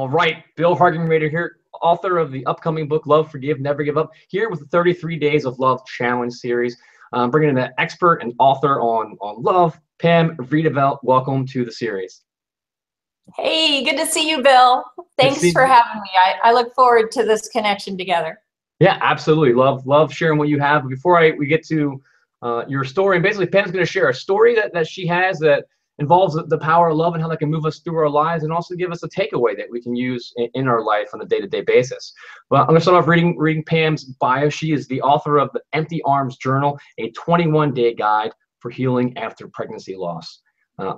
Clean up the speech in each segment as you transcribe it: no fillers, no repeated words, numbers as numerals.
All right, Bill Hargenrader here, author of the upcoming book, Love, Forgive, Never Give Up, here with the 33 Days of Love Challenge series. Bringing in an expert and author on love, Pam Vredevelt. Welcome to the series. Hey, good to see you, Bill. Thanks for having me. I look forward to this connection together. Yeah, absolutely. Love sharing what you have. But before we get to your story, and basically Pam's going to share a story that she has that involves the power of love and how that can move us through our lives and also give us a takeaway that we can use in our life on a day-to-day basis. Well, I'm going to start off reading Pam's bio. She is the author of the Empty Arms Journal, a 21-day guide for healing after pregnancy loss.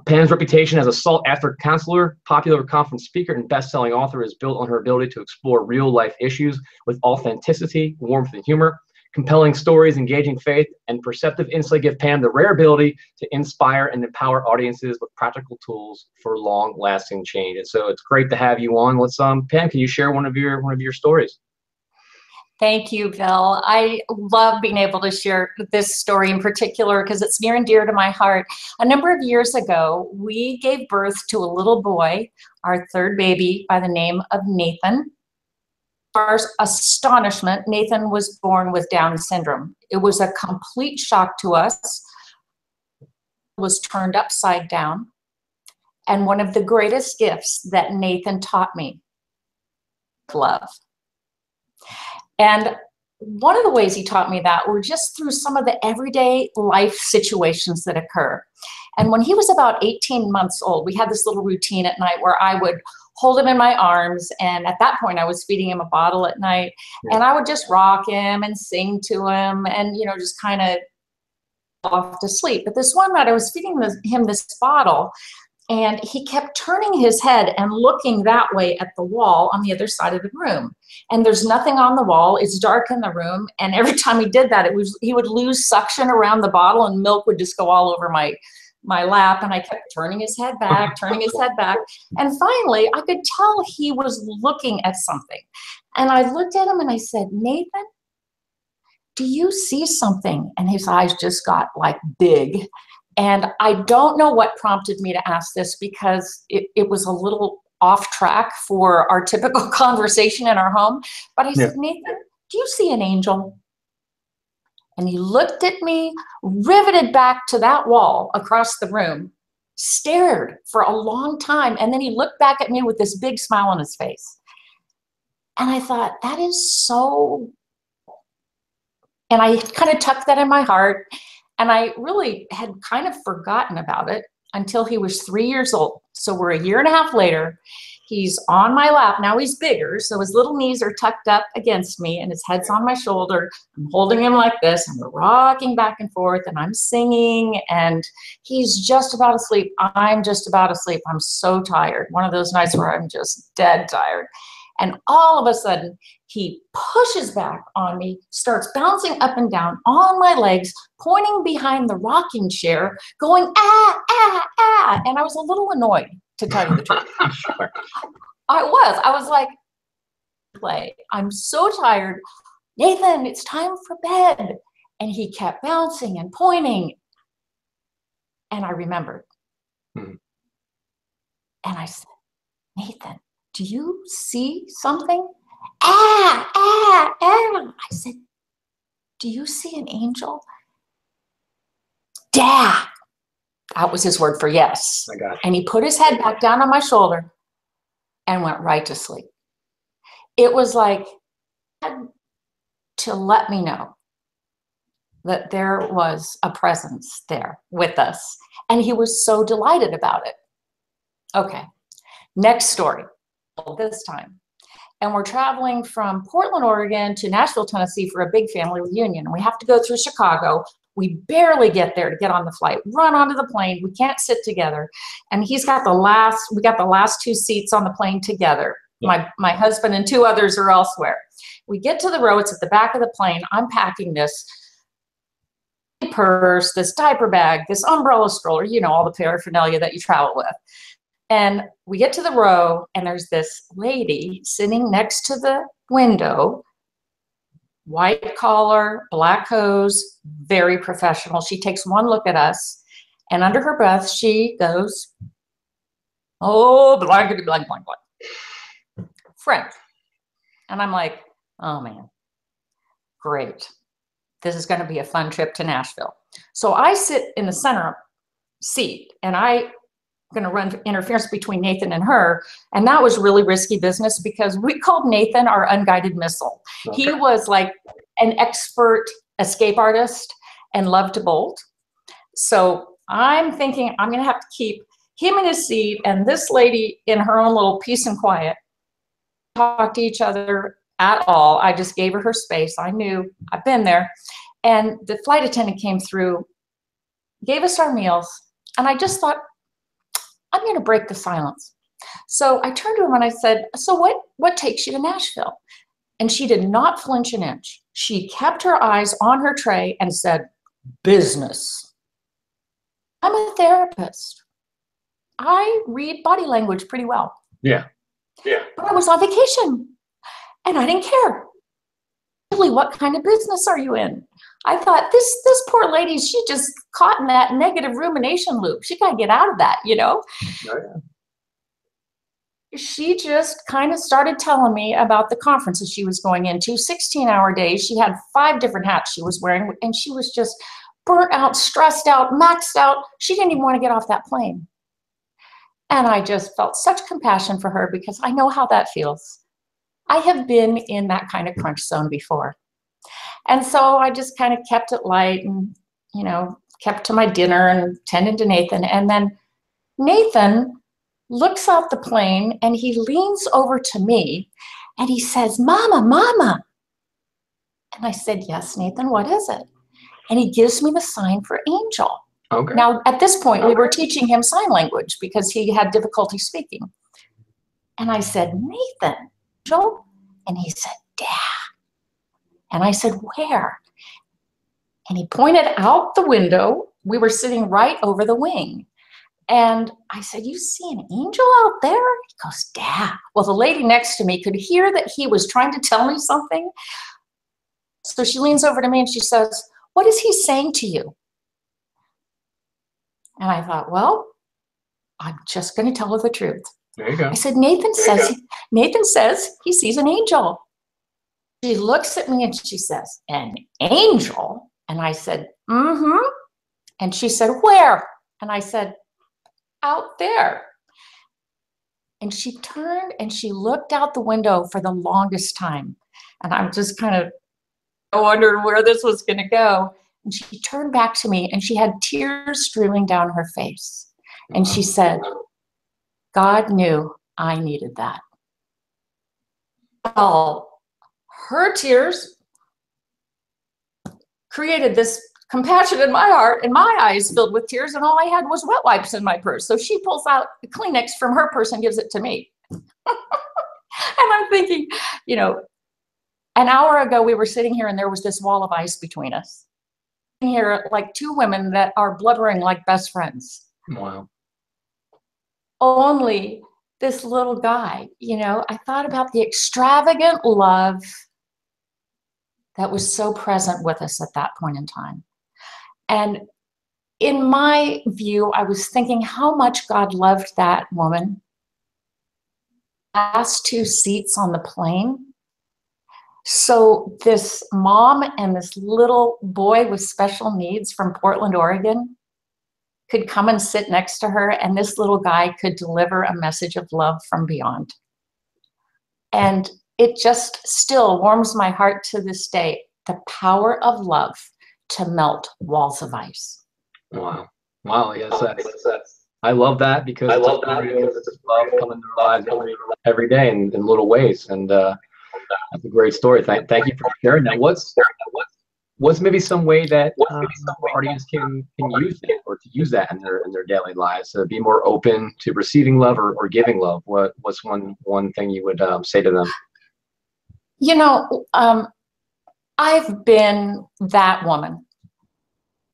Pam's reputation as a sought-after counselor, popular conference speaker, and best-selling author is built on her ability to explore real-life issues with authenticity, warmth, and humor. Compelling stories, engaging faith, and perceptive insight give Pam the rare ability to inspire and empower audiences with practical tools for long-lasting change. And so it's great to have you on. Let's Pam, can you share one of your stories? Thank you, Bill. I love being able to share this story in particular because it's near and dear to my heart. A number of years ago, we gave birth to a little boy, our third baby, by the name of Nathan. Our astonishment, Nathan was born with Down syndrome. It was a complete shock to us. It was turned upside down. And one of the greatest gifts that Nathan taught me, love. And one of the ways he taught me that were just through some of the everyday life situations that occur. And when he was about 18 months old, we had this little routine at night where I would hold him in my arms. And at that point, I was feeding him a bottle at night. And I would just rock him and sing to him and, you know, just kind of off to sleep. But this one night, I was feeding him this bottle. And he kept turning his head and looking that way at the wall on the other side of the room. And there's nothing on the wall. It's dark in the room. And every time he did that, he would lose suction around the bottle and milk would just go all over my lap. And I kept turning his head back, turning his head back. And finally, I could tell he was looking at something. And I looked at him and I said, Nathan, do you see something? And his eyes just got like big. And I don't know what prompted me to ask this because it was a little off track for our typical conversation in our home. But I said, Nathan, do you see an angel? And he looked at me, riveted back to that wall across the room, stared for a long time. And then he looked back at me with this big smile on his face. And I thought, that is so. And I kind of tucked that in my heart. And I really had kind of forgotten about it until he was 3 years old. So we're a year and a half later. He's on my lap. Now he's bigger, so his little knees are tucked up against me and his head's on my shoulder. I'm holding him like this and we're rocking back and forth and I'm singing and he's just about asleep. I'm just about asleep. I'm so tired. One of those nights where I'm just dead tired. And all of a sudden, he pushes back on me, starts bouncing up and down on my legs, pointing behind the rocking chair, going, ah, ah, ah. And I was a little annoyed, to tell you the truth. Sure. I was like, play. I'm so tired. Nathan, it's time for bed. And he kept bouncing and pointing. And I remembered. And I said, Nathan, do you see something? Ah, ah, ah. I said, do you see an angel? Dad. That was his word for yes. I got it. And he put his head back down on my shoulder and went right to sleep. It was like to let me know that there was a presence there with us. And he was so delighted about it. Okay, next story. This time. And we're traveling from Portland, Oregon to Nashville, Tennessee for a big family reunion. And we have to go through Chicago. We barely get there to get on the flight, run onto the plane. We can't sit together. And we got the last two seats on the plane together. Yeah. My husband and two others are elsewhere. We get to the row, it's at the back of the plane. I'm packing this purse, this diaper bag, this umbrella stroller, you know, all the paraphernalia that you travel with. And we get to the row, and there's this lady sitting next to the window, white collar, black hose, very professional. She takes one look at us, and under her breath, she goes, oh, blankety, blank, blank, blank. friend. And I'm like, oh man, great. This is going to be a fun trip to Nashville. So I sit in the center seat, and I'm going to run interference between Nathan and her. And that was really risky business because we called Nathan our unguided missile. Okay. He was like an expert escape artist and loved to bolt. So I'm thinking I'm going to have to keep him in his seat and this lady in her own little peace and quiet. Talk to each other at all. I just gave her space. I knew I've been there. And the flight attendant came through, gave us our meals. And I just thought, I'm going to break the silence. So I turned to him and I said, so what takes you to Nashville? And she did not flinch an inch. She kept her eyes on her tray and said, business. I'm a therapist. I read body language pretty well. Yeah. Yeah. But I was on vacation and I didn't care. Really, what kind of business are you in? I thought, this poor lady, she just caught in that negative rumination loop. She got to get out of that, you know? Oh, yeah. She just kind of started telling me about the conferences she was going into, 16-hour days. She had 5 different hats she was wearing, and she was just burnt out, stressed out, maxed out. She didn't even want to get off that plane. And I just felt such compassion for her because I know how that feels. I have been in that kind of crunch zone before. And so I just kind of kept it light and, you know, kept to my dinner and tended to Nathan. And then Nathan looks out the plane and he leans over to me and he says, Mama, Mama. And I said, yes, Nathan, what is it? And he gives me the sign for angel. Okay. Now, at this point, we were teaching him sign language because he had difficulty speaking. And I said, Nathan, angel? And he said, Dad. And I said, where? And he pointed out the window. We were sitting right over the wing. And I said, you see an angel out there? He goes, Dad. Well, the lady next to me could hear that he was trying to tell me something. So she leans over to me and she says, what is he saying to you? And I thought, well, I'm just going to tell her the truth. There you go. I said, Nathan says he sees an angel. She looks at me and she says, an angel? And I said, mm-hmm. And she said, where? And I said, out there. And she turned and she looked out the window for the longest time. And I'm just kind of wondering where this was going to go. And she turned back to me and she had tears streaming down her face. And she said, God knew I needed that. Well, her tears created this compassion in my heart, and my eyes filled with tears, and all I had was wet wipes in my purse. So she pulls out a Kleenex from her purse and gives it to me. And I'm thinking, you know, an hour ago we were sitting here and there was this wall of ice between us. Here, like 2 women that are blubbering like best friends. Wow. Only this little guy, you know, I thought about the extravagant love that was so present with us at that point in time. And in my view, I was thinking how much God loved that woman. Last 2 seats on the plane. So this mom and this little boy with special needs from Portland, Oregon, could come and sit next to her, and this little guy could deliver a message of love from beyond. And it just still warms my heart to this day, the power of love to melt walls of ice. Wow. Wow. Yes. I love that because it's just love coming through our lives every day in little ways. And that's a great story. Thank you for sharing that. What's maybe some way that our audience can use it or to use that in their daily lives to be more open to receiving love or giving love? What's one thing you would say to them? You know, I've been that woman.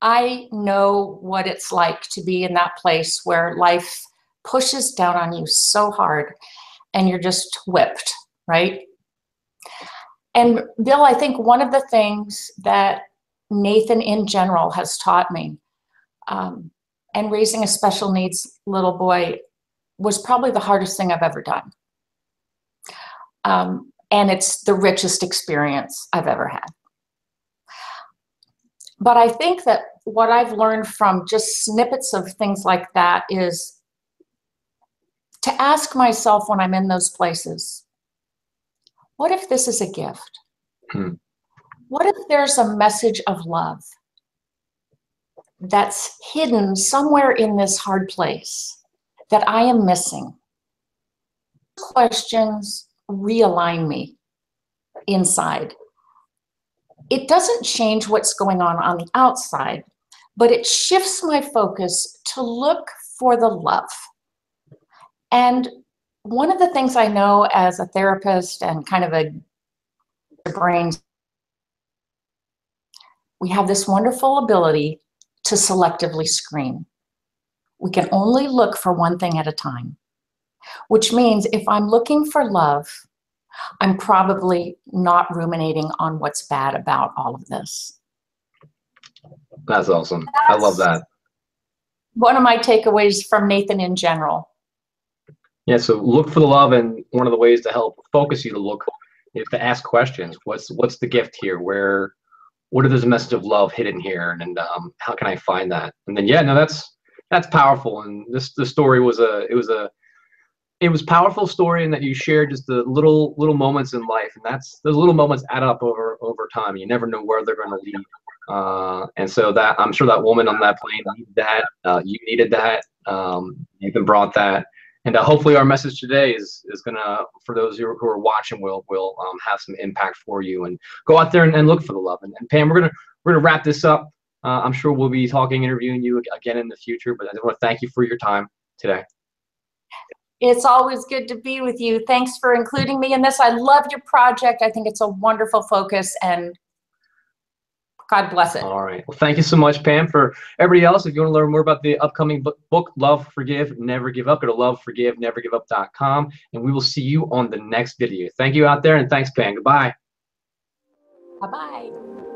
I know what it's like to be in that place where life pushes down on you so hard and you're just whipped, right? And Bill, I think one of the things that Nathan in general has taught me, and raising a special needs little boy was probably the hardest thing I've ever done. And it's the richest experience I've ever had. But I think that what I've learned from just snippets of things like that is to ask myself when I'm in those places, what if this is a gift? What if there's a message of love that's hidden somewhere in this hard place that I am missing? Questions realign me inside. It doesn't change what's going on the outside, but it shifts my focus to look for the love. And one of the things I know as a therapist and kind of a brain, we have this wonderful ability to selectively screen. We can only look for one thing at a time, which means if I'm looking for love, I'm probably not ruminating on what's bad about all of this. That's awesome. I love that. One of my takeaways from Nathan in general. Yeah, so look for the love, and one of the ways to help focus you to look is to ask questions. What's the gift here? What is the message of love hidden here, and how can I find that? And then that's powerful. And the story was it was powerful story, in that you shared just the little moments in life, and those little moments add up over time. You never know where they're going to lead. And so that, I'm sure that woman on that plane needed that. You needed that. Nathan brought that. And hopefully our message today is gonna, for those who are watching, will have some impact for you. And go out there and look for the love. And Pam, we're gonna wrap this up. I'm sure we'll be interviewing you again in the future. But I just want to thank you for your time today. It's always good to be with you. Thanks for including me in this. I love your project. I think it's a wonderful focus, and God bless it. All right. Well, thank you so much, Pam. For everybody else, if you want to learn more about the upcoming book, Love, Forgive, Never Give Up, go to loveforgivenevergiveup.com, and we will see you on the next video. Thank you out there, and thanks, Pam. Goodbye. Bye-bye.